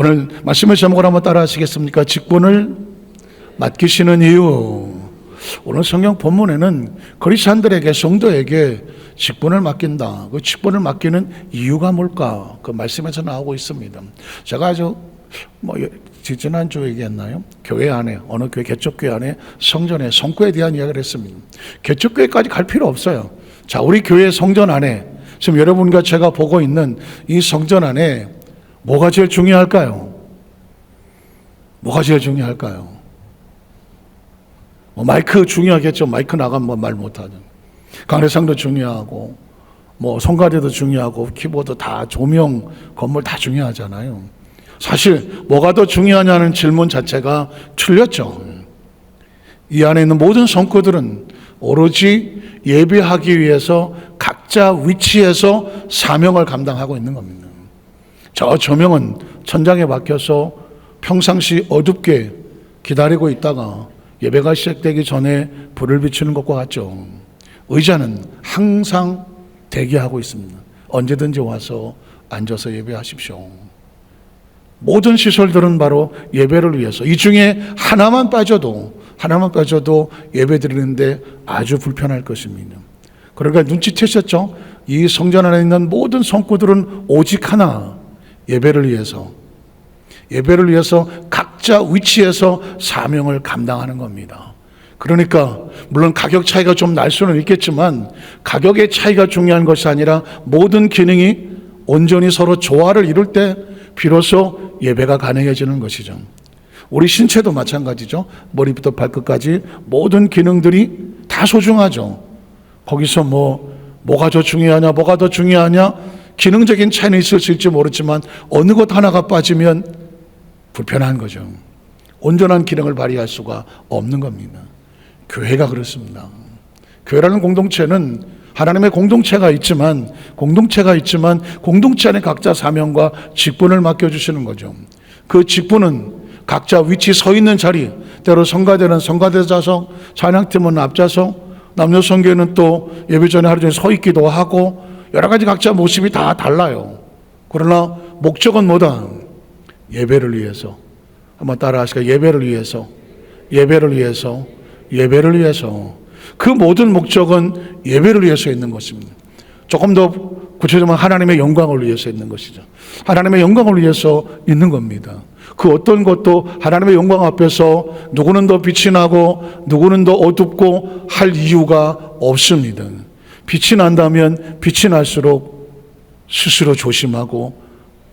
오늘 말씀의 제목을 한번 따라 하시겠습니까? 직분을 맡기시는 이유. 오늘 성경 본문에는 그리스도인들에게, 성도에게 직분을 맡긴다. 그 직분을 맡기는 이유가 뭘까? 그 말씀에서 나오고 있습니다. 제가 아주 지난주 얘기했나요? 교회 안에, 어느 교회, 개척교회 안에 성전에, 성구에 대한 이야기를 했습니다. 개척교회까지 갈 필요 없어요. 자, 우리 교회 성전 안에, 지금 여러분과 제가 보고 있는 이 성전 안에 뭐가 제일 중요할까요? 뭐가 제일 중요할까요? 마이크 중요하겠죠. 마이크 나가면 말 못하죠. 강례상도 중요하고, 성가대도 중요하고, 키보드 다, 조명, 건물 다 중요하잖아요. 사실 뭐가 더 중요하냐는 질문 자체가 틀렸죠. 이 안에 있는 모든 성구들은 오로지 예배하기 위해서 각자 위치에서 사명을 감당하고 있는 겁니다. 저 조명은 천장에 박혀서 평상시 어둡게 기다리고 있다가 예배가 시작되기 전에 불을 비추는 것과 같죠. 의자는 항상 대기하고 있습니다. 언제든지 와서 앉아서 예배하십시오. 모든 시설들은 바로 예배를 위해서, 이 중에 하나만 빠져도 예배 드리는데 아주 불편할 것입니다. 그러니까 눈치채셨죠? 이 성전 안에 있는 모든 성구들은 오직 하나, 예배를 위해서 각자 위치에서 사명을 감당하는 겁니다. 그러니까 물론 가격 차이가 좀 날 수는 있겠지만 가격의 차이가 중요한 것이 아니라 모든 기능이 온전히 서로 조화를 이룰 때 비로소 예배가 가능해지는 것이죠. 우리 신체도 마찬가지죠. 머리부터 발끝까지 모든 기능들이 다 소중하죠. 거기서 뭐가 더 중요하냐 기능적인 차이는 있을 수 있을지 모르지만 어느 것 하나가 빠지면 불편한 거죠. 온전한 기능을 발휘할 수가 없는 겁니다. 교회가 그렇습니다. 교회라는 공동체는 하나님의 공동체가 있지만 공동체 안에 각자 사명과 직분을 맡겨주시는 거죠. 그 직분은 각자 위치 서 있는 자리, 때로 성가대는 성가대 좌석, 찬양팀은 앞좌석, 남녀 성교회는 또 예배 전에 하루 종일 서 있기도 하고 여러 가지 각자 모습이 다 달라요. 그러나 목적은 뭐다? 예배를 위해서. 한번 따라 하실까요? 예배를 위해서. 그 모든 목적은 예배를 위해서 있는 것입니다. 조금 더 구체적으로 하나님의 영광을 위해서 있는 것이죠. 하나님의 영광을 위해서 있는 겁니다. 그 어떤 것도 하나님의 영광 앞에서 누구는 더 빛이 나고 누구는 더 어둡고 할 이유가 없습니다. 빛이 난다면 빛이 날수록 스스로 조심하고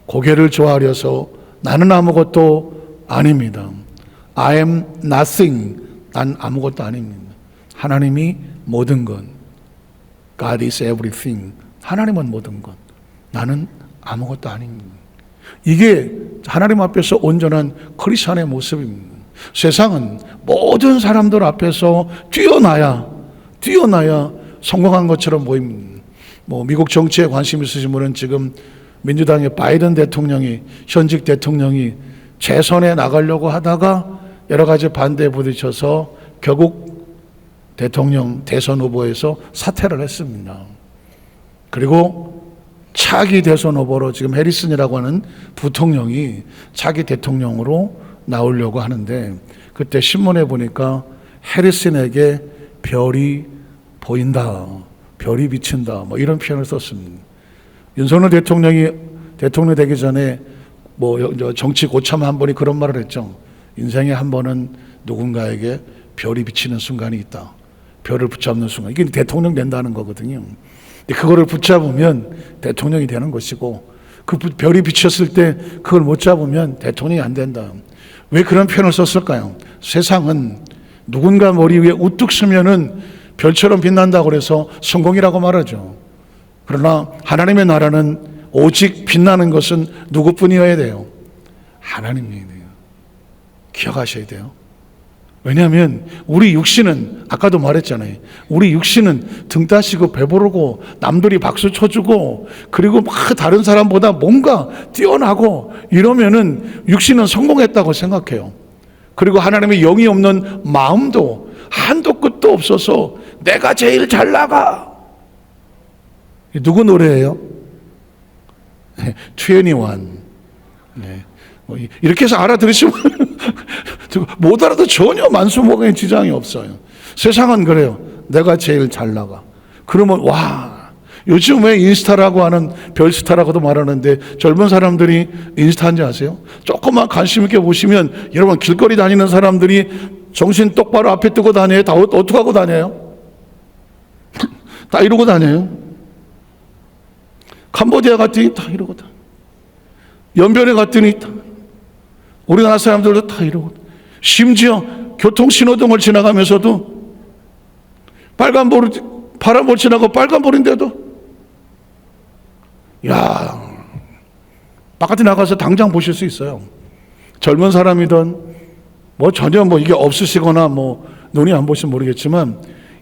고개를 조아려서 나는 아무것도 아닙니다. I am nothing. 난 아무것도 아닙니다. 하나님이 모든 것. God is everything. 하나님은 모든 것. 나는 아무것도 아닙니다. 이게 하나님 앞에서 온전한 크리스천의 모습입니다. 세상은 모든 사람들 앞에서 뛰어나야 성공한 것처럼 보입니다. 미국 정치에 관심 있으신 분은 지금 민주당의 바이든 대통령이, 현직 대통령이 재선에 나가려고 하다가 여러 가지 반대에 부딪혀서 결국 대통령 대선 후보에서 사퇴를 했습니다. 그리고 차기 대선 후보로 지금 해리슨이라고 하는 부통령이 차기 대통령으로 나오려고 하는데 그때 신문에 보니까 해리슨에게 별이 보인다, 별이 비친다, 이런 표현을 썼습니다. 윤석열 대통령이 대통령 되기 전에 정치 고참 한 분이 그런 말을 했죠. 인생에 한 번은 누군가에게 별이 비치는 순간이 있다. 별을 붙잡는 순간. 이게 대통령 된다는 거거든요. 근데 그거를 붙잡으면 대통령이 되는 것이고 그 별이 비쳤을 때 그걸 못 잡으면 대통령이 안 된다. 왜 그런 표현을 썼을까요? 세상은 누군가 머리 위에 우뚝 서면은 별처럼 빛난다고 그래서 성공이라고 말하죠. 그러나 하나님의 나라는 오직 빛나는 것은 누구뿐이어야 돼요? 하나님이에요. 기억하셔야 돼요. 왜냐하면 우리 육신은 아까도 말했잖아요. 우리 육신은 등 따시고 배부르고 남들이 박수 쳐주고 그리고 막 다른 사람보다 뭔가 뛰어나고 이러면은 육신은 성공했다고 생각해요. 그리고 하나님의 영이 없는 마음도 한도 끝도 없어서 내가 제일 잘 나가. 누구 노래예요? 21. 네. 이렇게 해서 알아들으시면 못 알아도 전혀 만수무강의 지장이 없어요. 세상은 그래요. 내가 제일 잘 나가. 그러면 와, 요즘 왜 인스타라고 하는 별스타라고도 말하는데 젊은 사람들이 인스타인지 아세요? 조금만 관심 있게 보시면 여러분 길거리 다니는 사람들이 정신 똑바로 앞에 뜨고 다녀요. 다 어떻게 하고 다녀요? 다 이러고 다녀요. 캄보디아 갔더니 다 이러고 다녀요. 연변에 갔더니 다, 우리나라 사람들도 다 이러고, 심지어 교통신호등을 지나가면서도 빨간불, 파란불 지나고 빨간불인데도, 야, 바깥에 나가서 당장 보실 수 있어요. 젊은 사람이든 뭐 전혀 뭐 이게 없으시거나 뭐 눈이 안 보시면 모르겠지만,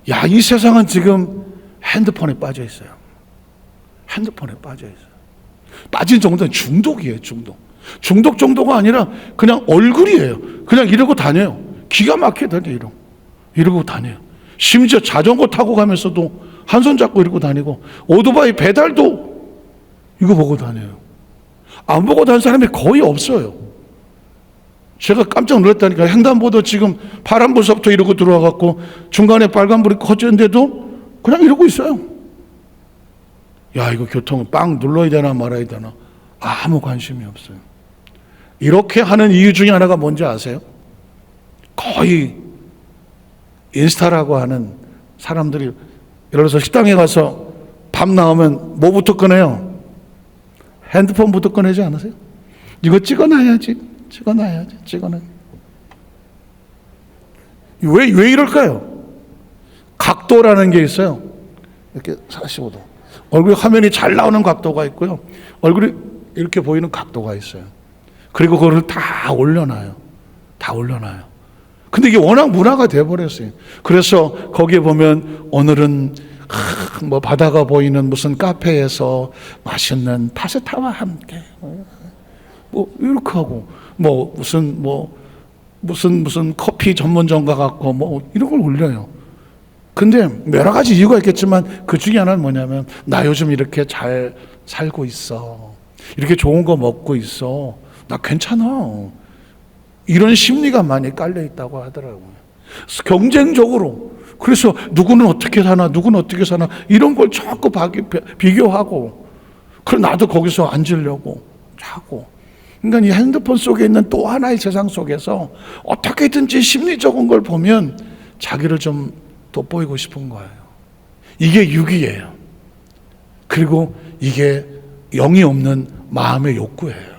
야, 이 세상은 지금 핸드폰에 빠져 있어요. 핸드폰에 빠져 있어요. 빠진 정도는 중독이에요, 중독. 중독 정도가 아니라 그냥 얼굴이에요. 그냥 이러고 다녀요. 기가 막히게 다녀요, 이러고 다녀요. 심지어 자전거 타고 가면서도 한 손 잡고 이러고 다니고, 오토바이 배달도 이거 보고 다녀요. 안 보고 다니는 사람이 거의 없어요. 제가 깜짝 놀랐다니까. 횡단보도 지금 파란불서부터 이러고 들어와갖고 중간에 빨간불이 커지는데도 그냥 이러고 있어요. 야, 이거 교통은 빵 눌러야 되나 말아야 되나 아무 관심이 없어요. 이렇게 하는 이유 중에 하나가 뭔지 아세요? 거의 인스타라고 하는 사람들이, 예를 들어서 식당에 가서 밥 나오면 뭐부터 꺼내요? 핸드폰부터 꺼내지 않으세요? 이거 찍어놔야지. 왜 이럴까요? 각도라는 게 있어요. 이렇게 45도. 얼굴 화면이 잘 나오는 각도가 있고요. 얼굴이 이렇게 보이는 각도가 있어요. 그리고 그걸 다 올려놔요. 근데 이게 워낙 문화가 돼버렸어요. 그래서 거기에 보면 오늘은 뭐 바다가 보이는 무슨 카페에서 맛있는 파스타와 함께 뭐 이렇게 하고, 뭐 무슨 커피 전문점 가갖고 뭐 이런 걸 올려요. 근데 여러 가지 이유가 있겠지만 그 중에 하나는 뭐냐면, 나 요즘 이렇게 잘 살고 있어, 이렇게 좋은 거 먹고 있어, 나 괜찮아, 이런 심리가 많이 깔려 있다고 하더라고요. 경쟁적으로. 그래서 누구는 어떻게 사나 이런 걸 자꾸 비교하고, 그래 나도 거기서 앉으려고 하고. 그러니까 이 핸드폰 속에 있는 또 하나의 세상 속에서 어떻게든지 심리적인 걸 보면 자기를 좀 돋보이고 싶은 거예요. 이게 육이에요. 그리고 이게 영이 없는 마음의 욕구예요.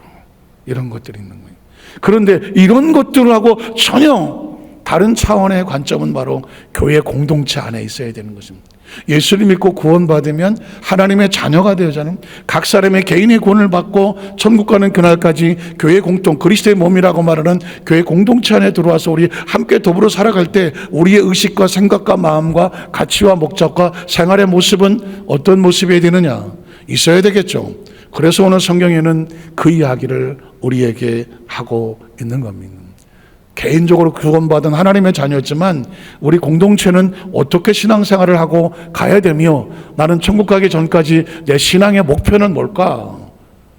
이런 것들이 있는 거예요. 그런데 이런 것들하고 전혀 다른 차원의 관점은 바로 교회 공동체 안에 있어야 되는 것입니다. 예수를 믿고 구원받으면 하나님의 자녀가 되잖아요. 각 사람의 개인의 구원을 받고 천국 가는 그날까지 교회 공동, 그리스도의 몸이라고 말하는 교회 공동체 안에 들어와서 우리 함께 더불어 살아갈 때 우리의 의식과 생각과 마음과 가치와 목적과 생활의 모습은 어떤 모습이어야 되느냐? 있어야 되겠죠. 그래서 오늘 성경에는 그 이야기를 우리에게 하고 있는 겁니다. 개인적으로 구원받은 하나님의 자녀였지만 우리 공동체는 어떻게 신앙생활을 하고 가야 되며, 나는 천국 가기 전까지 내 신앙의 목표는 뭘까?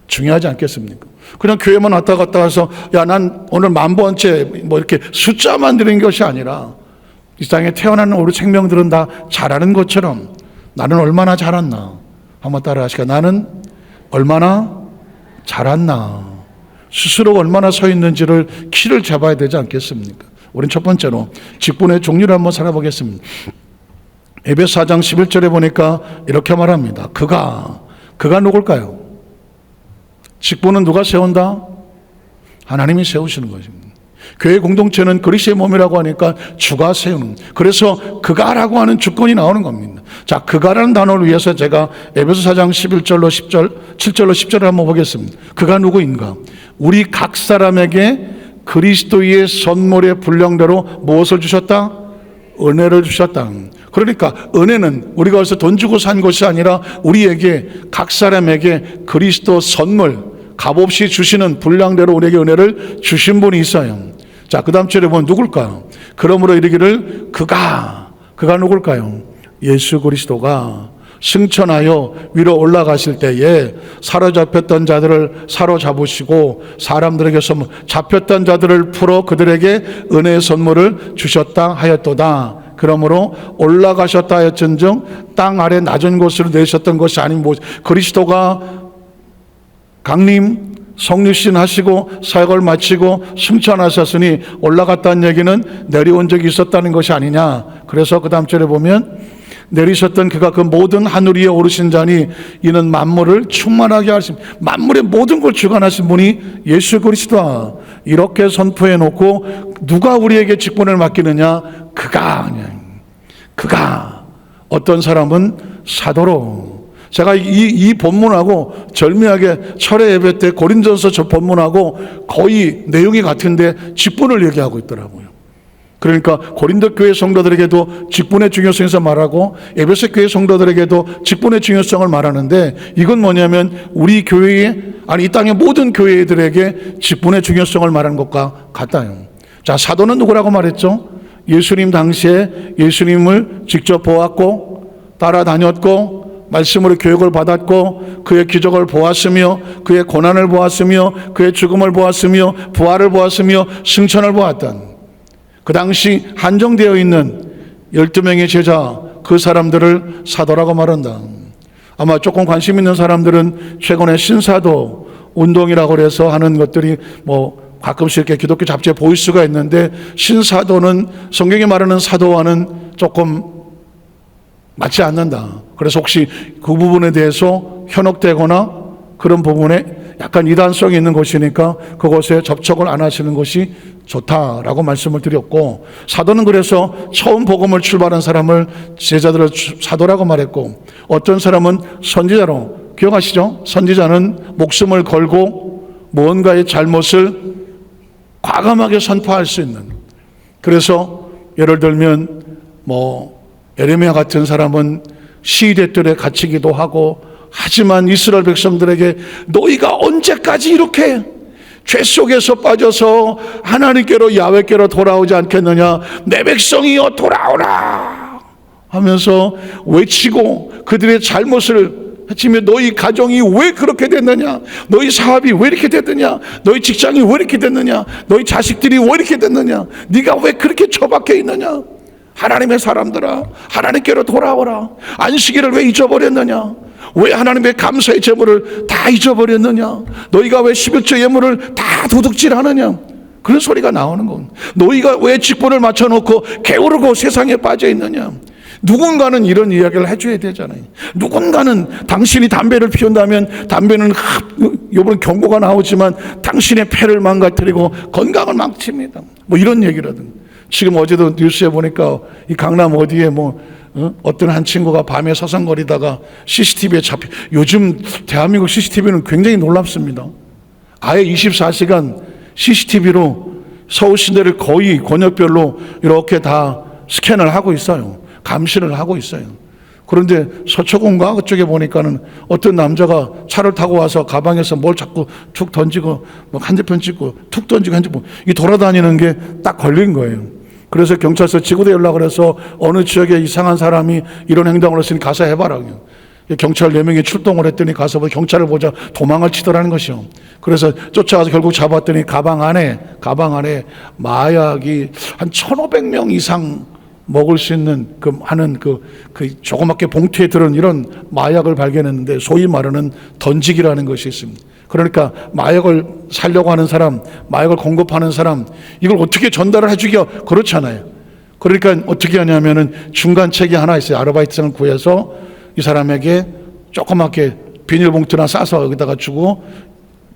중요하지 않겠습니까? 그냥 교회만 왔다 갔다 해서 야, 난 오늘 10,000번째 뭐 이렇게 숫자만 드리는 것이 아니라, 이 땅에 태어나는 우리 생명들은 다 잘하는 것처럼 나는 얼마나 잘했나? 한번 따라 하시까? 나는 얼마나 잘했나? 스스로가 얼마나 서 있는지를 키를 잡아야 되지 않겠습니까? 우린 첫 번째로 직분의 종류를 한번 살아보겠습니다. 에베소 4장 11절에 보니까 이렇게 말합니다. 그가 누굴까요? 직분은 누가 세운다? 하나님이 세우시는 것입니다. 교회 공동체는 그리스도의 몸이라고 하니까 주가 세우는, 그래서 그가라고 하는 주권이 나오는 겁니다. 자, 그가라는 단어를 위해서 제가 에베소 4장 11절로 7절로 10절을 한번 보겠습니다. 그가 누구인가? 우리 각 사람에게 그리스도의 선물의 분량대로 무엇을 주셨다? 은혜를 주셨다. 그러니까 은혜는 우리가 어디서 돈 주고 산 것이 아니라 우리에게, 각 사람에게 그리스도 선물, 값없이 주시는 분량대로 우리에게 은혜를 주신 분이 있어요. 자, 그 다음 절에 보면 누굴까요? 그러므로 이르기를 그가 누굴까요? 예수 그리스도가 승천하여 위로 올라가실 때에 사로잡혔던 자들을 사로잡으시고 사람들에게서 잡혔던 자들을 풀어 그들에게 은혜의 선물을 주셨다 하였도다. 그러므로 올라가셨다 하였은즉 땅 아래 낮은 곳으로 내셨던 것이 아닌 그리스도가 강림 성육신 하시고 사역을 마치고 승천하셨으니 올라갔다는 얘기는 내려온 적이 있었다는 것이 아니냐. 그래서 그 다음 절에 보면 내리셨던 그가 그 모든 하늘 위에 오르신 자니 이는 만물을 충만하게 하신 만물의 모든 걸 주관하신 분이 예수 그리스도다. 이렇게 선포해 놓고 누가 우리에게 직분을 맡기느냐? 그가 어떤 사람은 사도로. 제가 이 본문하고 절묘하게 철회 예배 때 고린도전서 저 본문하고 거의 내용이 같은데 직분을 얘기하고 있더라고요. 그러니까 고린도 교회 성도들에게도 직분의 중요성에서 말하고 에베소 교회 성도들에게도 직분의 중요성을 말하는데 이건 뭐냐면 우리 교회에 이 땅의 모든 교회들에게 직분의 중요성을 말하는 것과 같아요. 자, 사도는 누구라고 말했죠? 예수님 당시에 예수님을 직접 보았고 따라다녔고 말씀으로 교육을 받았고 그의 기적을 보았으며 그의 고난을 보았으며 그의 죽음을 보았으며 부활을 보았으며 승천을 보았던 그 당시 한정되어 있는 12명의 제자 그 사람들을 사도라고 말한다. 아마 조금 관심 있는 사람들은 최근에 신사도 운동이라고 해서 하는 것들이 가끔씩 이렇게 기독교 잡지에 보일 수가 있는데 신사도는 성경이 말하는 사도와는 조금 맞지 않는다. 그래서 혹시 그 부분에 대해서 현혹되거나 그런 부분에 약간 이단성이 있는 것이니까 그것에 접촉을 안 하시는 것이 좋다라고 말씀을 드렸고 사도는 그래서 처음 복음을 출발한 사람을 제자들을 사도라고 말했고 어떤 사람은 선지자로 기억하시죠? 선지자는 목숨을 걸고 무언가의 잘못을 과감하게 선포할 수 있는 그래서 예를 들면 예레미야 같은 사람은 시대들에 갇히기도 하고 하지만 이스라엘 백성들에게 너희가 언제까지 이렇게 죄 속에서 빠져서 하나님께로 야훼께로 돌아오지 않겠느냐 내 백성이여 돌아오라 하면서 외치고 그들의 잘못을 해치며 너희 가정이 왜 그렇게 됐느냐 너희 사업이 왜 이렇게 됐느냐 너희 직장이 왜 이렇게 됐느냐 너희 자식들이 왜 이렇게 됐느냐 네가 왜 그렇게 처박혀 있느냐 하나님의 사람들아 하나님께로 돌아오라 안식일을 왜 잊어버렸느냐 왜 하나님의 감사의 제물을 다 잊어버렸느냐 너희가 왜 11조 예물을 다 도둑질하느냐 그런 소리가 나오는 건 너희가 왜 직분을 맞춰놓고 게으르고 세상에 빠져 있느냐 누군가는 이런 이야기를 해줘야 되잖아요. 누군가는 당신이 담배를 피운다면 담배는 이번에 경고가 나오지만 당신의 폐를 망가뜨리고 건강을 망칩니다. 이런 얘기라든 지금 어제도 뉴스에 보니까 이 강남 어디에 어떤 한 친구가 밤에 서성거리다가 CCTV에 잡혀 요즘 대한민국 CCTV는 굉장히 놀랍습니다. 아예 24시간 CCTV로 서울 시내를 거의 권역별로 이렇게 다 스캔을 하고 있어요. 감시를 하고 있어요. 그런데 서초공가 그쪽에 보니까는 어떤 남자가 차를 타고 와서 가방에서 뭘 자꾸 툭 던지고 핸드폰 찍고 툭 던지고 핸드폰 이 돌아다니는 게 딱 걸린 거예요. 그래서 경찰서 지구대 연락을 해서 어느 지역에 이상한 사람이 이런 행동을 했으니 가서 해봐라. 경찰 4명이 출동을 했더니 가서 경찰을 보자 도망을 치더라는 것이요. 그래서 쫓아가서 결국 잡았더니 가방 안에 마약이 한 1,500명 이상 먹을 수 있는 그 조그맣게 봉투에 들은 이런 마약을 발견했는데 소위 말하는 던지기라는 것이 있습니다. 그러니까 마약을 살려고 하는 사람, 마약을 공급하는 사람 이걸 어떻게 전달을 해주기가 그렇잖아요. 그러니까 어떻게 하냐면은 중간책이 하나 있어요. 아르바이트생을 구해서 이 사람에게 조그맣게 비닐봉투나 싸서 여기다가 주고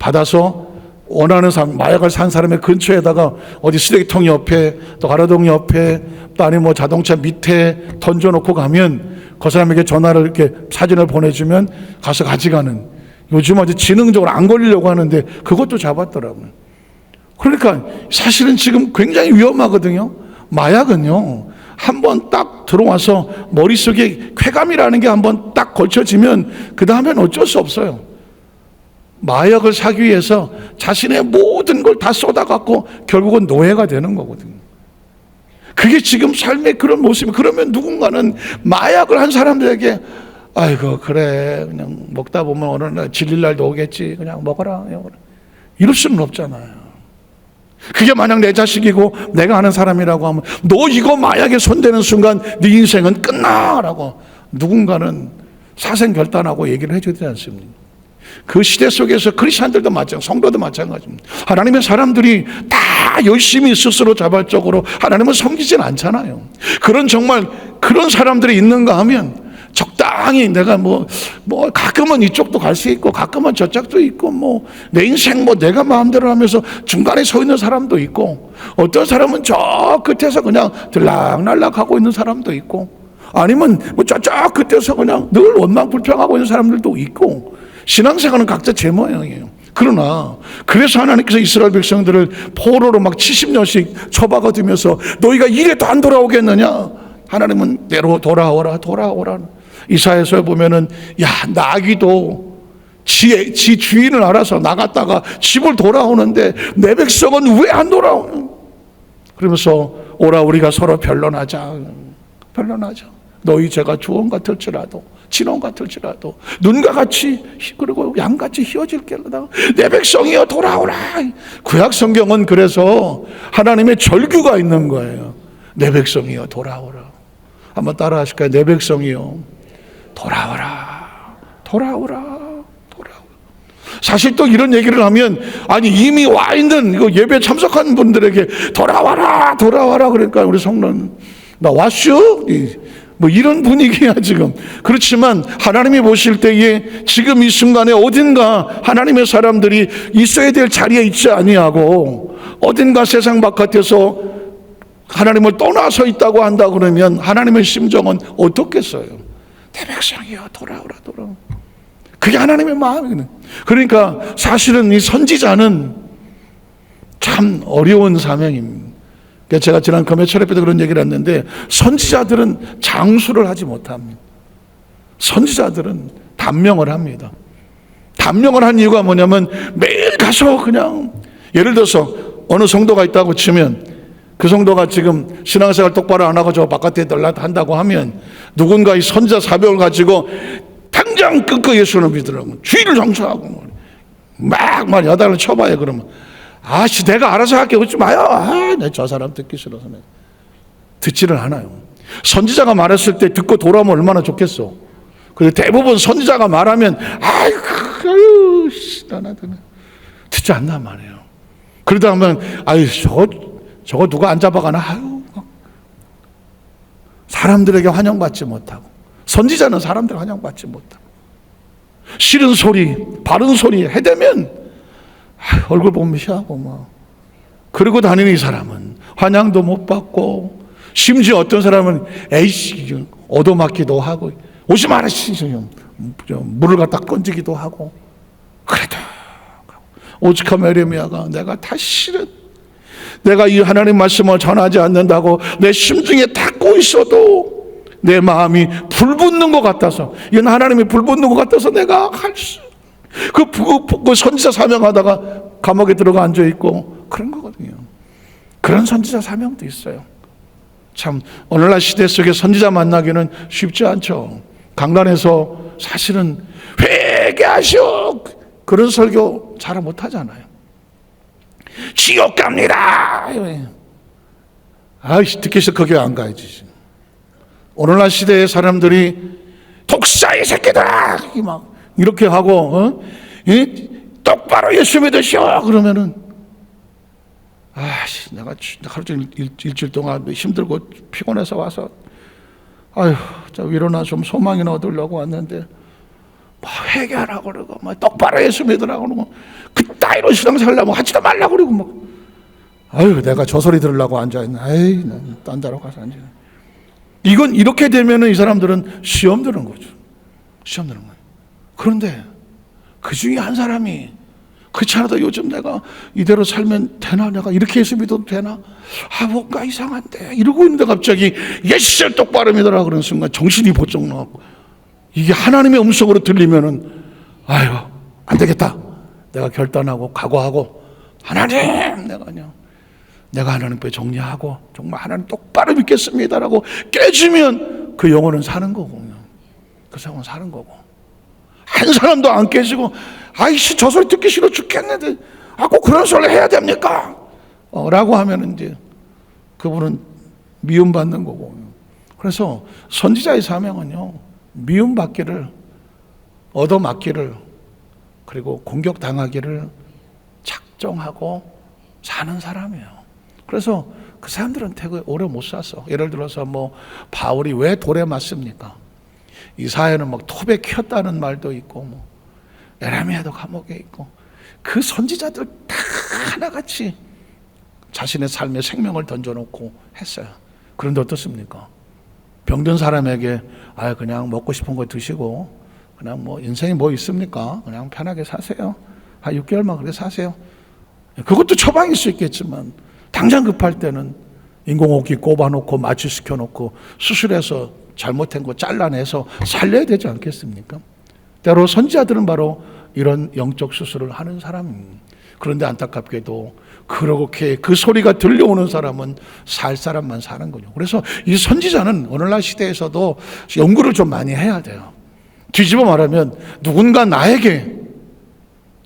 받아서 원하는 사람, 마약을 산 사람의 근처에다가 어디 쓰레기통 옆에 또 가로등 옆에 또 아니면 자동차 밑에 던져놓고 가면 그 사람에게 전화를 이렇게 사진을 보내주면 가서 가져가는 요즘 아주 지능적으로 안 걸리려고 하는데 그것도 잡았더라고요. 그러니까 사실은 지금 굉장히 위험하거든요. 마약은요. 한번 딱 들어와서 머릿속에 쾌감이라는 게 한번 딱 걸쳐지면 그 다음엔 어쩔 수 없어요. 마약을 사기 위해서 자신의 모든 걸 다 쏟아갖고 결국은 노예가 되는 거거든요. 그게 지금 삶의 그런 모습이 그러면 누군가는 마약을 한 사람들에게 아이고 그래 그냥 먹다 보면 어느 날 질릴 날도 오겠지 그냥 먹어라 이럴 수는 없잖아요. 그게 만약 내 자식이고 내가 아는 사람이라고 하면 너 이거 마약에 손대는 순간 네 인생은 끝나라고 누군가는 사생결단하고 얘기를 해줘야 되지 않습니까? 그 시대 속에서 크리스찬들도 마찬가지고 성도도 마찬가지입니다. 하나님의 사람들이 다 열심히 스스로 자발적으로 하나님을 섬기진 않잖아요. 정말 그런 사람들이 있는가 하면 적당히 내가 뭐 가끔은 이쪽도 갈 수 있고 가끔은 저쪽도 있고 내 인생 내가 마음대로 하면서 중간에 서 있는 사람도 있고 어떤 사람은 저 끝에서 그냥 들락날락 하고 있는 사람도 있고 아니면 저쪽 끝에서 그냥 늘 원망불평하고 있는 사람들도 있고 신앙생활은 각자 제 모양이에요. 그러나 그래서 하나님께서 이스라엘 백성들을 포로로 막 70년씩 처박아두면서 너희가 이래도 안 돌아오겠느냐? 하나님은 내로 돌아오라. 이사야서에 보면은 나귀도 지 주인을 알아서 나갔다가 집을 돌아오는데 내 백성은 왜 안 돌아오는? 그러면서 오라 우리가 서로 변론하자. 너희 죄가 주홍 같을지라도 진홍 같을지라도 눈과 같이 그리고 양같이 휘어질게로다. 내 백성이여 돌아오라. 구약 성경은 그래서 하나님의 절규가 있는 거예요. 내 백성이여 돌아오라. 한번 따라 하실까요? 내 백성이여 돌아오라. 사실 또 이런 얘기를 하면 이미 와 있는 이거 예배 참석한 분들에게 돌아와라 그러니까 우리 성도는 나 왔슈? 이런 분위기야 지금. 그렇지만 하나님이 보실 때에 지금 이 순간에 어딘가 하나님의 사람들이 있어야 될 자리에 있지 아니하고 어딘가 세상 바깥에서 하나님을 떠나서 있다고 한다 그러면 하나님의 심정은 어떻겠어요? 내 백성이여 돌아오라. 그게 하나님의 마음이거든요. 그러니까 사실은 이 선지자는 참 어려운 사명입니다. 제가 지난 금요철에 때도 그런 얘기를 했는데 선지자들은 장수를 하지 못합니다. 선지자들은 단명을 합니다. 단명을 한 이유가 뭐냐면 매일 가서 그냥 예를 들어서 어느 성도가 있다고 치면 그 성도가 지금 신앙생활 똑바로 안 하고 저 바깥에 한다고 하면 누군가 이 선지자 사명을 가지고 당장 끝끝 예수를 믿으라고 주의를 정수하고 막 여단을 쳐봐요. 그러면 내가 알아서 할게 웃지 마요. 내 저 사람 듣기 싫어서 듣지를 않아요. 선지자가 말했을 때 듣고 돌아오면 얼마나 좋겠어. 그리고 대부분 선지자가 말하면 듣지 않단 말이에요. 그러다 보면 저거 누가 안 잡아가나 사람들에게 환영받지 못하고 선지자는 사람들 환영받지 못하고 싫은 소리 바른 소리 해대면 얼굴 보면 희하고 그러고 다니는 이 사람은 환영도 못 받고 심지어 어떤 사람은 에이씨 얻어맞기도 하고 오지 마라 물을 갖다 건지기도 하고 그래도 오직한 에레미야가 내가 다시는 내가 이 하나님 말씀을 전하지 않는다고 내 심중에 닫고 있어도 내 마음이 불붙는 것 같아서 이건 하나님이 불붙는 것 같아서 내가 그 선지자 사명하다가 감옥에 들어가 앉아있고 그런 거거든요. 그런 선지자 사명도 있어요. 참 오늘날 시대 속에 선지자 만나기는 쉽지 않죠. 강단에서 사실은 회개하시오 그런 설교 잘 못하잖아요. 지옥 갑니다. 듣기 싫어 그 교회 안 가야지. 오늘날 시대의 사람들이 독사의 새끼들아 이렇게 하고 똑바로 예수 믿으시오 그러면은 내가 하루 종일 일주일 동안 힘들고 피곤해서 와서 일어나 좀 소망이나 얻으려고 왔는데 회개하라고 그러고 똑바로 예수 믿으라고 그러고 그따위로 신앙생활하려면 하지도 말라고 그러고 내가 저 소리 들으려고 앉아있네. 난 딴 데로 가서 앉아. 이건 이렇게 되면은 이 사람들은 시험 드는 거죠. 시험 드는 거예요. 그런데 그 중에 한 사람이 그렇지 않아도 요즘 내가 이대로 살면 되나? 내가 이렇게 예수 믿어도 되나? 뭔가 이상한데 이러고 있는데 갑자기 예수를 똑바로 믿으라 그러는 순간 정신이 번쩍 나고 이게 하나님의 음성으로 들리면은 안 되겠다. 내가 결단하고 각오하고 하나님 내가 하나님께 정리하고 정말 하나님 똑바로 믿겠습니다라고 깨지면 그 영혼은 사는 거군요. 그 사람은 사는 거고, 한 사람도 안 깨지고 아이씨 저 소리 듣기 싫어 죽겠는데 꼭 그런 소리를 해야 됩니까? 라고 하면 이제 그분은 미움받는 거고. 그래서 선지자의 사명은요, 미움받기를, 얻어맞기를, 그리고 공격당하기를 작정하고 사는 사람이에요. 그래서 그 사람들은 되게 오래 못 살았어. 예를 들어서 뭐 바울이 왜 돌에 맞습니까? 이사야는 막 톱에 켰다는 말도 있고, 뭐 에레미야도 감옥에 있고, 그 선지자들 다 하나같이 자신의 삶에 생명을 던져놓고 했어요. 그런데 어떻습니까? 병든 사람에게 그냥 먹고 싶은 거 드시고 그냥 뭐 인생이 뭐 있습니까? 그냥 편하게 사세요. 한 6개월만 그렇게 사세요. 그것도 처방일 수 있겠지만 당장 급할 때는 인공호흡기 꼽아놓고 마취시켜놓고 수술해서 잘못된 거 잘라내서 살려야 되지 않겠습니까? 때로 선지자들은 바로 이런 영적 수술을 하는 사람입니다. 그런데 안타깝게도 그렇게 그 소리가 들려오는 사람은 살 사람만 사는 거죠. 그래서 이 선지자는 오늘날 시대에서도 연구를 좀 많이 해야 돼요. 뒤집어 말하면 누군가 나에게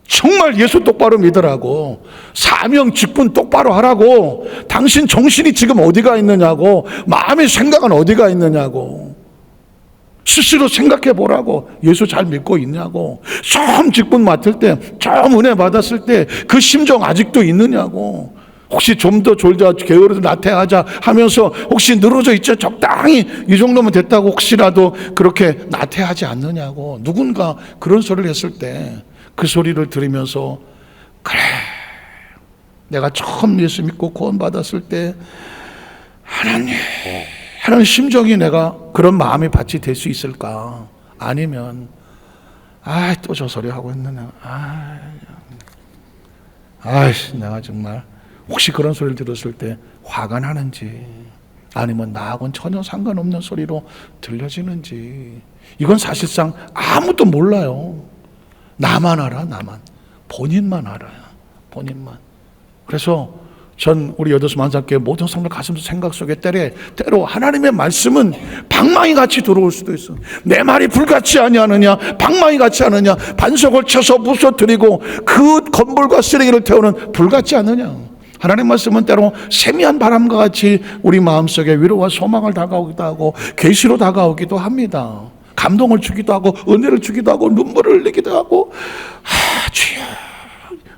정말 예수 똑바로 믿으라고, 사명 직분 똑바로 하라고, 당신 정신이 지금 어디가 있느냐고, 마음의 생각은 어디가 있느냐고, 스스로 생각해 보라고, 예수 잘 믿고 있냐고, 처음 직분 맡을 때, 처음 은혜 받았을 때 그 심정 아직도 있느냐고, 혹시 좀 더 졸자, 게으르다, 나태하자 하면서 혹시 늘어져 있죠, 적당히 이 정도면 됐다고 혹시라도 그렇게 나태하지 않느냐고. 누군가 그런 소리를 했을 때 그 소리를 들으면서, 그래, 내가 처음 예수 믿고 구원 받았을 때 하나님 하는 심정이 내가 그런 마음이 밭이 될 수 있을까? 아니면 또 저 소리 하고 있느냐, 내가 정말 혹시 그런 소리를 들었을 때 화가 나는지, 아니면 나하고는 전혀 상관없는 소리로 들려지는지, 이건 사실상 아무도 몰라요. 나만 알아, 나만. 본인만 알아요. 본인만. 그래서 전 우리 여덟 만삭교회 모든 성도 가슴 생각 속에 때로 하나님의 말씀은 방망이 같이 들어올 수도 있어. 내 말이 불같이 아니하느냐, 방망이 같이 하느냐, 반석을 쳐서 부서뜨리고 그 건물과 쓰레기를 태우는 불같지 않느냐. 하나님 말씀은 때로 세미한 바람과 같이 우리 마음속에 위로와 소망을 다가오기도 하고 계시로 다가오기도 합니다. 감동을 주기도 하고 은혜를 주기도 하고 눈물을 흘리기도 하고 주여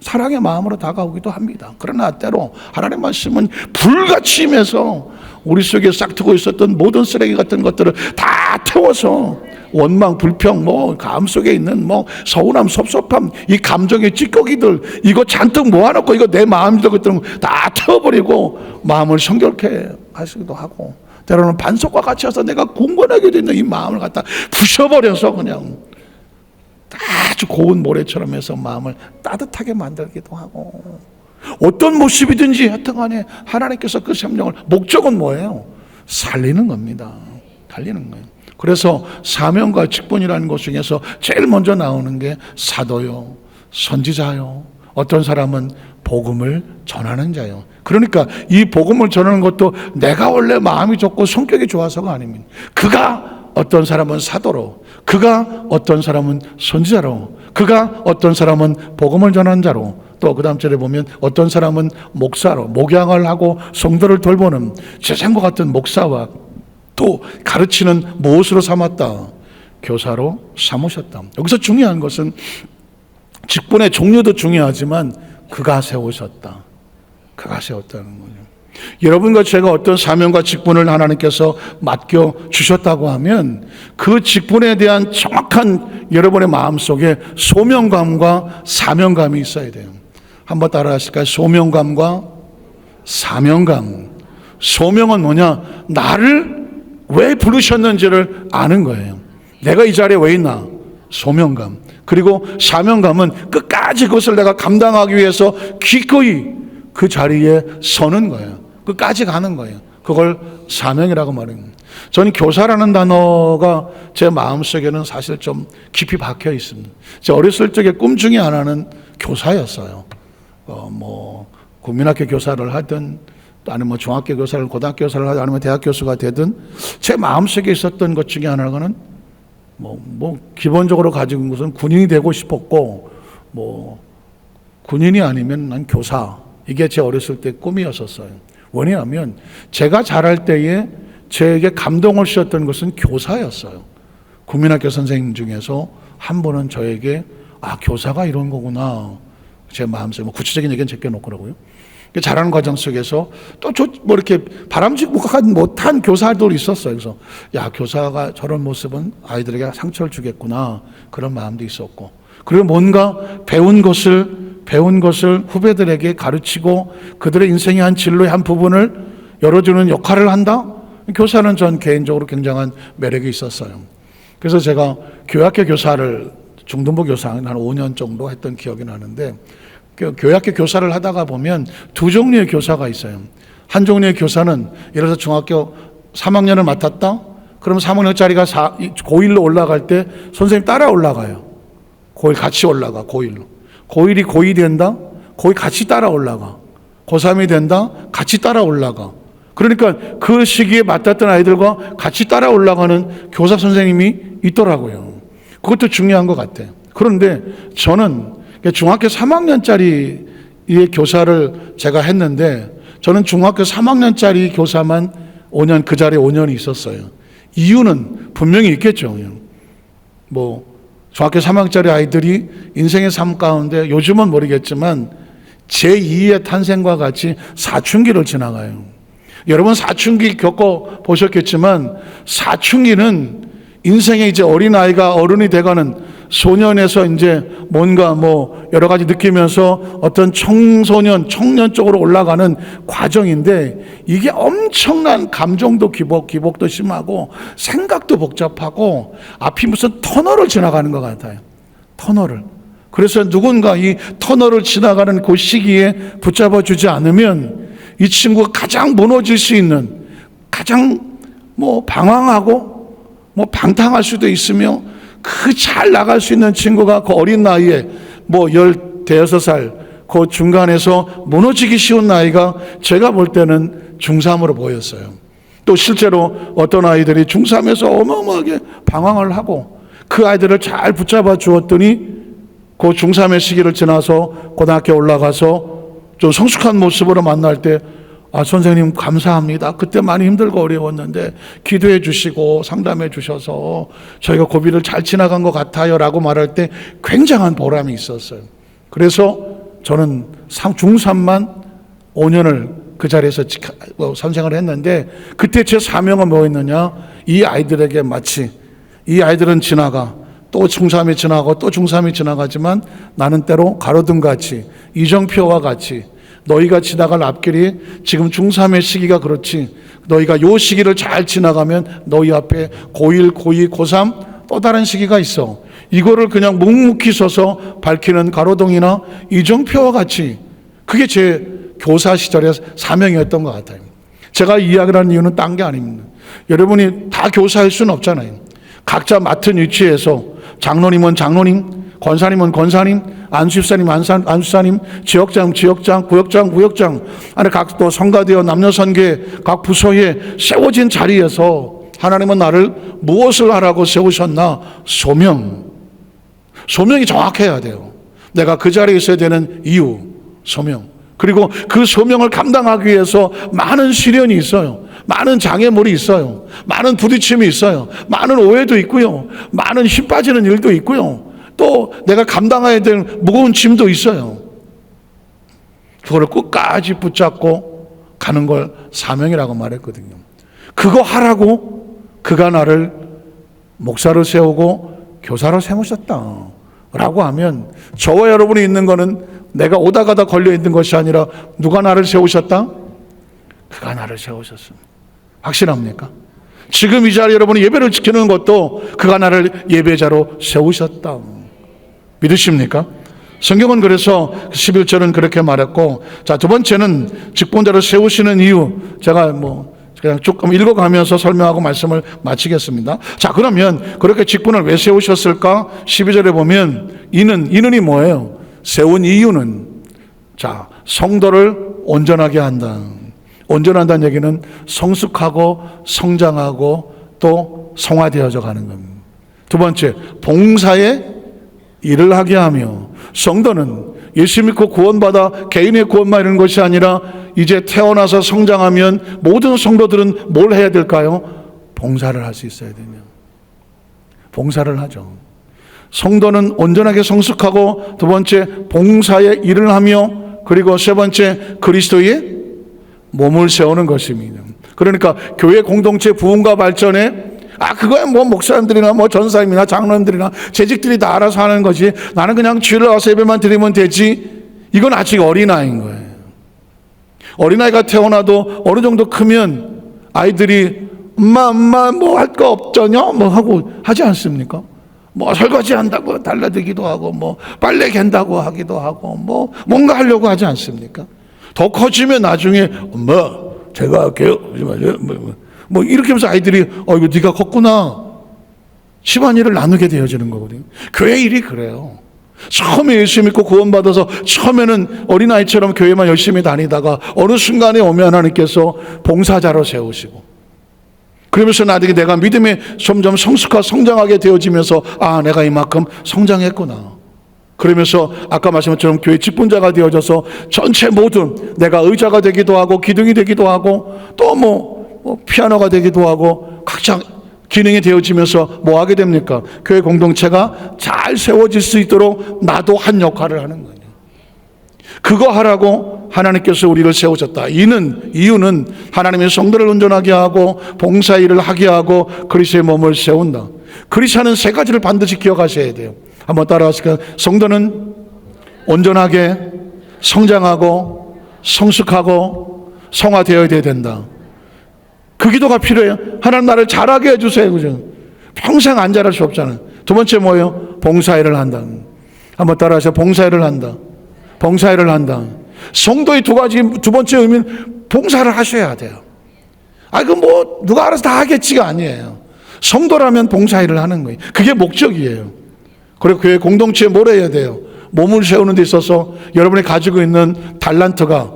사랑의 마음으로 다가오기도 합니다. 그러나 때로 하나님 말씀은 불같이 임해서 우리 속에 싹트고 있었던 모든 쓰레기 같은 것들을 다 태워서 원망, 불평, 감 속에 있는 서운함, 섭섭함, 이 감정의 찌꺼기들 이거 잔뜩 모아놓고 이거 내 마음이다 것들은 다 태워버리고 마음을 성결케 하시기도 하고, 때로는 반석과 같이 해서 내가 굳건하게 되는 이 마음을 갖다 부셔버려서 그냥 아주 고운 모래처럼 해서 마음을 따뜻하게 만들기도 하고, 어떤 모습이든지 하여튼 간에 하나님께서 그 생명을, 목적은 뭐예요? 살리는 겁니다. 살리는 거예요. 그래서 사명과 직분이라는 것 중에서 제일 먼저 나오는 게 사도요, 선지자요, 어떤 사람은 복음을 전하는 자요. 그러니까 이 복음을 전하는 것도 내가 원래 마음이 좋고 성격이 좋아서가 아닙니다. 그가 어떤 사람은 사도로, 그가 어떤 사람은 선지자로, 그가 어떤 사람은 복음을 전하는 자로, 또 그 다음 절에 보면 어떤 사람은 목사로, 목양을 하고 성도를 돌보는 제생과 같은 목사와, 또 가르치는 무엇으로 삼았다? 교사로 삼으셨다. 여기서 중요한 것은 직분의 종류도 중요하지만 그가 세우셨다. 그가 세웠다는 거죠. 여러분과 제가 어떤 사명과 직분을 하나님께서 맡겨 주셨다고 하면 그 직분에 대한 정확한 여러분의 마음속에 소명감과 사명감이 있어야 돼요. 한번 따라 하실까요? 소명감과 사명감. 소명은 뭐냐? 나를 왜 부르셨는지를 아는 거예요. 내가 이 자리에 왜 있나? 소명감. 그리고 사명감은 끝까지 그것을 내가 감당하기 위해서 기꺼이 그 자리에 서는 거예요. 끝까지 가는 거예요. 그걸 사명이라고 말합니다. 저는 교사라는 단어가 제 마음속에는 사실 좀 깊이 박혀 있습니다. 제 어렸을 적에 꿈 중에 하나는 교사였어요. 국민학교 교사를 하든, 아니면 중학교 교사를, 고등학교 교사를 하든, 아니면 대학 교수가 되든, 제 마음속에 있었던 것 중에 하나는 기본적으로 가지고 있는 것은 군인이 되고 싶었고, 군인이 아니면 난 교사. 이게 제 어렸을 때 꿈이었었어요. 왜냐하면 제가 자랄 때에 저에게 감동을 주셨던 것은 교사였어요. 국민학교 선생님 중에서 한 분은 저에게 교사가 이런 거구나. 제 마음속에 구체적인 얘기는 제껴놓고라고요. 자라는 과정 속에서 또 이렇게 바람직하지 못한 교사들이 있었어요. 그래서 교사가 저런 모습은 아이들에게 상처를 주겠구나. 그런 마음도 있었고. 그리고 뭔가 배운 것을 후배들에게 가르치고 그들의 인생의 한 진로의 한 부분을 열어주는 역할을 한다? 교사는 전 개인적으로 굉장한 매력이 있었어요. 그래서 제가 교학교 교사를 중등부 교사 한 5년 정도 했던 기억이 나는데, 교학교 교사를 하다가 보면 두 종류의 교사가 있어요. 한 종류의 교사는 예를 들어서 중학교 3학년을 맡았다? 그럼 3학년짜리가 고1로 올라갈 때 선생님 따라 올라가요. 고1 같이 올라가, 고1로. 고1이 고2 된다? 고2 같이 따라 올라가. 고3이 된다? 같이 따라 올라가. 그러니까 그 시기에 맡았던 아이들과 같이 따라 올라가는 교사 선생님이 있더라고요. 그것도 중요한 것 같아요. 그런데 저는 중학교 3학년짜리의 교사를 제가 했는데, 저는 중학교 3학년짜리 교사만 5년, 그 자리에 5년이 있었어요. 이유는 분명히 있겠죠. 중학교 3학년짜리 아이들이 인생의 삶 가운데 요즘은 모르겠지만 제2의 탄생과 같이 사춘기를 지나가요. 여러분 사춘기 겪어 보셨겠지만, 사춘기는 인생의 이제 어린아이가 어른이 돼가는, 소년에서 이제 뭔가 여러 가지 느끼면서 어떤 청소년, 청년 쪽으로 올라가는 과정인데, 이게 엄청난 감정도 기복도 심하고 생각도 복잡하고 앞이 무슨 터널을 지나가는 것 같아요. 터널을. 그래서 누군가 이 터널을 지나가는 그 시기에 붙잡아 주지 않으면 이 친구가 가장 무너질 수 있는, 가장 방황하고 방탕할 수도 있으며 잘 나갈 수 있는 친구가 그 어린 나이에 15살 그 중간에서 무너지기 쉬운 나이가 제가 볼 때는 중3으로 보였어요. 또 실제로 어떤 아이들이 중3에서 어마어마하게 방황을 하고 그 아이들을 잘 붙잡아 주었더니 그 중3의 시기를 지나서 고등학교 올라가서 좀 성숙한 모습으로 만날 때, 선생님 감사합니다. 그때 많이 힘들고 어려웠는데 기도해 주시고 상담해 주셔서 저희가 고비를 잘 지나간 것 같아요 라고 말할 때 굉장한 보람이 있었어요. 그래서 저는 중3만 5년을 그 자리에서 선생을 했는데, 그때 제 사명은 뭐였느냐, 이 아이들에게 마치 이 아이들은 지나가, 또 중3이 지나고 또 중3이 지나가지만 나는 때로 가로등같이 이정표와 같이 너희가 지나갈 앞길이 지금 중3의 시기가 그렇지, 너희가 요 시기를 잘 지나가면 너희 앞에 고1, 고2, 고3 또 다른 시기가 있어. 이거를 그냥 묵묵히 서서 밝히는 가로등이나 이정표와 같이, 그게 제 교사 시절의 사명이었던 것 같아요. 제가 이 이야기를 하는 이유는 딴 게 아닙니다. 여러분이 다 교사일 수는 없잖아요. 각자 맡은 위치에서 장로님은 장로님, 권사님은 권사님, 안수집사님 안수사님, 지역장 구역장 안에 각 또 성가대여 남녀선교회 각 부서에 세워진 자리에서 하나님은 나를 무엇을 하라고 세우셨나? 소명이 정확해야 돼요. 내가 그 자리에 있어야 되는 이유, 소명. 그리고 그 소명을 감당하기 위해서 많은 시련이 있어요. 많은 장애물이 있어요. 많은 부딪힘이 있어요. 많은 오해도 있고요. 많은 힘 빠지는 일도 있고요. 또 내가 감당해야 될 무거운 짐도 있어요. 그거를 끝까지 붙잡고 가는 걸 사명이라고 말했거든요. 그거 하라고 그가 나를 목사로 세우고 교사로 세우셨다 라고 하면, 저와 여러분이 있는 거는 내가 오다 가다 걸려 있는 것이 아니라 누가 나를 세우셨다? 그가 나를 세우셨습니다. 확실합니까? 지금 이 자리에 여러분이 예배를 지키는 것도 그가 나를 예배자로 세우셨다. 믿으십니까? 성경은 그래서 11절은 그렇게 말했고, 자, 두 번째는 직분자로 세우시는 이유, 제가 그냥 조금 읽어가면서 설명하고 말씀을 마치겠습니다. 자, 그러면 그렇게 직분을 왜 세우셨을까? 12절에 보면 이는이 뭐예요? 세운 이유는, 자, 성도를 온전하게 한다. 온전한다는 얘기는 성숙하고 성장하고 또 성화되어져 가는 겁니다. 두 번째, 봉사의 일을 하게 하며. 성도는 예수 믿고 구원받아 개인의 구원만 이루는 것이 아니라 이제 태어나서 성장하면 모든 성도들은 뭘 해야 될까요? 봉사를 할 수 있어야 되냐. 봉사를 하죠. 성도는 온전하게 성숙하고, 두 번째 봉사의 일을 하며, 그리고 세 번째 그리스도의 몸을 세우는 것입니다. 그러니까 교회 공동체 부흥과 발전에 그거야 뭐 목사님들이나 뭐 전사님이나 장로님들이나 재직들이 다 알아서 하는 거지, 나는 그냥 주일날 와서 예배만 드리면 되지, 이건 아직 어린아이인 거예요. 어린아이가 태어나도 어느 정도 크면 아이들이 엄마 뭐 할 거 없더냐 뭐 하고 하지 않습니까? 뭐 설거지 한다고 달라들기도 하고, 뭐 빨래 갠다고 하기도 하고, 뭐 뭔가 하려고 하지 않습니까? 더 커지면 나중에 엄마 제가 할게요 뭐 이렇게 하면서 아이들이 이거 네가 컸구나, 집안일을 나누게 되어지는 거거든요. 교회 일이 그래요. 처음에 예수 믿고 구원받아서 처음에는 어린아이처럼 교회만 열심히 다니다가 어느 순간에 오면 하나님께서 봉사자로 세우시고, 그러면서 나중에 내가 믿음에 점점 성장하게 되어지면서 내가 이만큼 성장했구나. 그러면서 아까 말씀한 것처럼 교회 직분자가 되어져서 전체 모든, 내가 의자가 되기도 하고 기둥이 되기도 하고 또 뭐 피아노가 되기도 하고 각자 기능이 되어지면서 뭐 하게 됩니까? 교회 공동체가 잘 세워질 수 있도록 나도 한 역할을 하는 거예요. 그거 하라고 하나님께서 우리를 세우셨다. 이유는 하나님의 성도를 온전하게 하고 봉사 일을 하게 하고 그리스도의 몸을 세운다. 그리스도는 세 가지를 반드시 기억하셔야 돼요. 한번 따라하실까요? 성도는 온전하게 성장하고 성숙하고 성화되어야 된다. 그 기도가 필요해요. 하나님 나를 잘하게 해주세요. 그죠? 평생 안 잘할 수 없잖아요. 두 번째 뭐예요? 봉사일을 한다. 한번 따라하세요. 봉사일을 한다. 봉사일을 한다. 성도의 두 번째 의미는 봉사를 하셔야 돼요. 뭐 누가 알아서 다 하겠지가 아니에요. 성도라면 봉사일을 하는 거예요. 그게 목적이에요. 그리고 교회 공동체에 뭘 해야 돼요? 몸을 세우는 데 있어서 여러분이 가지고 있는 달란트가,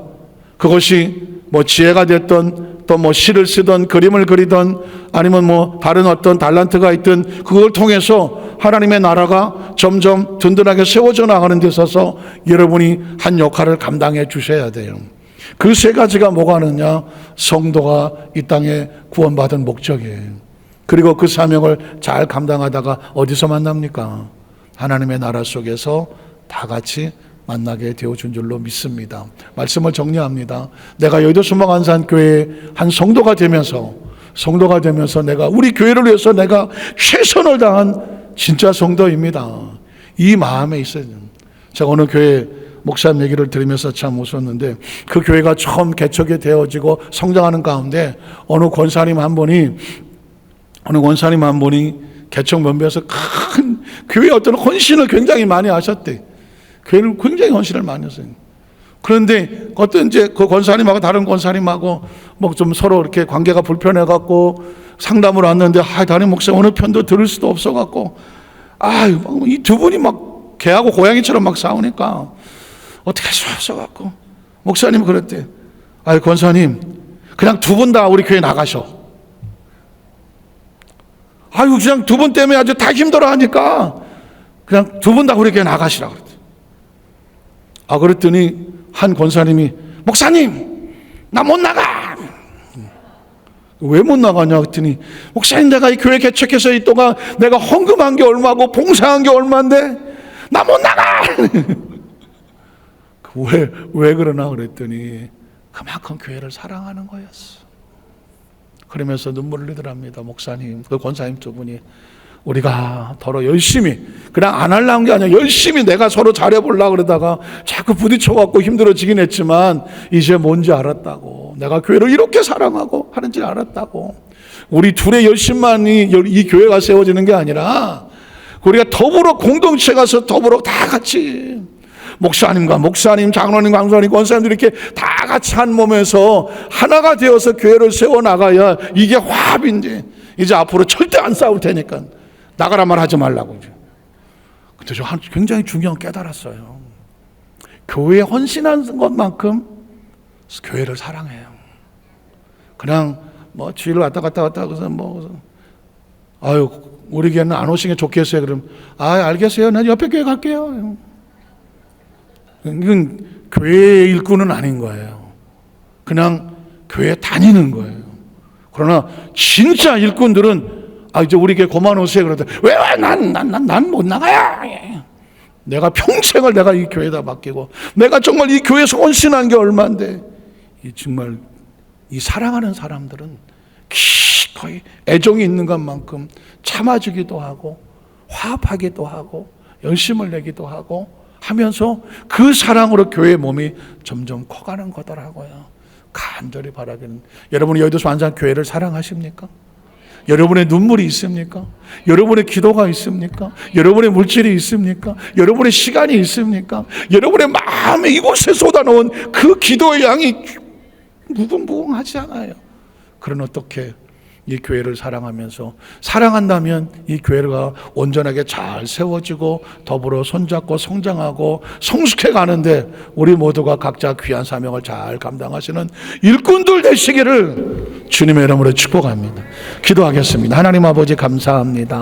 그것이 뭐 지혜가 됐던, 또 뭐 시를 쓰던, 그림을 그리던, 아니면 뭐 다른 어떤 달란트가 있든 그걸 통해서 하나님의 나라가 점점 든든하게 세워져 나가는 데 있어서 여러분이 한 역할을 감당해 주셔야 돼요. 그 세 가지가 뭐가 하느냐? 성도가 이 땅에 구원받은 목적이에요. 그리고 그 사명을 잘 감당하다가 어디서 만납니까? 하나님의 나라 속에서 다 같이 만나게 되어준 줄로 믿습니다. 말씀을 정리합니다. 내가 여의도 소망안산교회의 한 성도가 되면서 내가 우리 교회를 위해서 내가 최선을 다한 진짜 성도입니다. 이 마음에 있어요. 제가 어느 교회 목사님 얘기를 들으면서 참 웃었는데, 그 교회가 처음 개척이 되어지고 성장하는 가운데 어느 권사님 한 분이 개척 면배에서 큰 교회에 어떤 헌신을 굉장히 많이 하셨대. 교회를 굉장히 헌신을 많이 했어요. 그런데 어떤 이제 그 권사님하고 다른 권사님하고 뭐 좀 서로 이렇게 관계가 불편해갖고 상담을 왔는데, 담임 목사 어느 편도 들을 수도 없어갖고, 이 두 분이 막 개하고 고양이처럼 막 싸우니까 어떻게 할 수 없어갖고 목사님 그랬대. 권사님 그냥 두 분 다 우리 교회 나가셔. 그냥 두 분 때문에 아주 다 힘들어하니까 그냥 두 분 다 우리 교회 나가시라고 그랬대. 그랬더니 한 권사님이, 목사님 나 못 나가. 왜 못 나가냐 그랬더니, 목사님 내가 이 교회 개척해서 이 동안 내가 헌금한 게 얼마고 봉사한 게 얼마인데 나 못 나가. 왜 그러나 그랬더니 그만큼 교회를 사랑하는 거였어. 그러면서 눈물을 흘리더랍니다. 목사님, 그 권사님 두 분이 우리가 더러 열심히, 그냥 안 하려는 게 아니라 열심히 내가 서로 잘해보려고 그러다가 자꾸 부딪혀갖고 힘들어지긴 했지만 이제 뭔지 알았다고. 내가 교회를 이렇게 사랑하고 하는지 알았다고. 우리 둘의 열심만이 이 교회가 세워지는 게 아니라 우리가 더불어 공동체 가서 더불어 다 같이 목사님과 목사님, 장로님, 강사님, 권사님들 이렇게 다 같이 한 몸에서 하나가 되어서 교회를 세워나가야 이게 화합인데, 이제 앞으로 절대 안 싸울 테니까 나가라 말하지 말라고. 근데 저 굉장히 중요한 깨달았어요. 교회에 헌신한 것만큼 교회를 사랑해요. 그냥 뭐 주일을 왔다 갔다 해서 아유, 우리 교회는 안 오시는 게 좋겠어요. 그럼, 알겠어요. 난 옆에 교회 갈게요. 이건 교회의 일꾼은 아닌 거예요. 그냥 교회 다니는 거예요. 그러나 진짜 일꾼들은 이제 우리 교회 그만 오세요. 그러다 난 못 나가요. 내가 평생을 내가 이 교회에다 맡기고 내가 정말 이 교회에서 헌신한 게 얼마인데 정말 이 사랑하는 사람들은 거의 애정이 있는 것만큼 참아주기도 하고 화합하기도 하고 열심을 내기도 하고 하면서 그 사랑으로 교회의 몸이 점점 커가는 거더라고요. 간절히 바라기는 여러분이 여의도 완전 교회를 사랑하십니까? 여러분의 눈물이 있습니까? 여러분의 기도가 있습니까? 여러분의 물질이 있습니까? 여러분의 시간이 있습니까? 여러분의 마음에 이곳에 쏟아놓은 그 기도의 양이 무궁무궁하지 않아요. 그런 어떻게 이 교회를 사랑하면서 사랑한다면 이 교회가 온전하게 잘 세워지고 더불어 손잡고 성장하고 성숙해 가는데 우리 모두가 각자 귀한 사명을 잘 감당하시는 일꾼들 되시기를 주님의 이름으로 축복합니다. 기도하겠습니다. 하나님 아버지 감사합니다.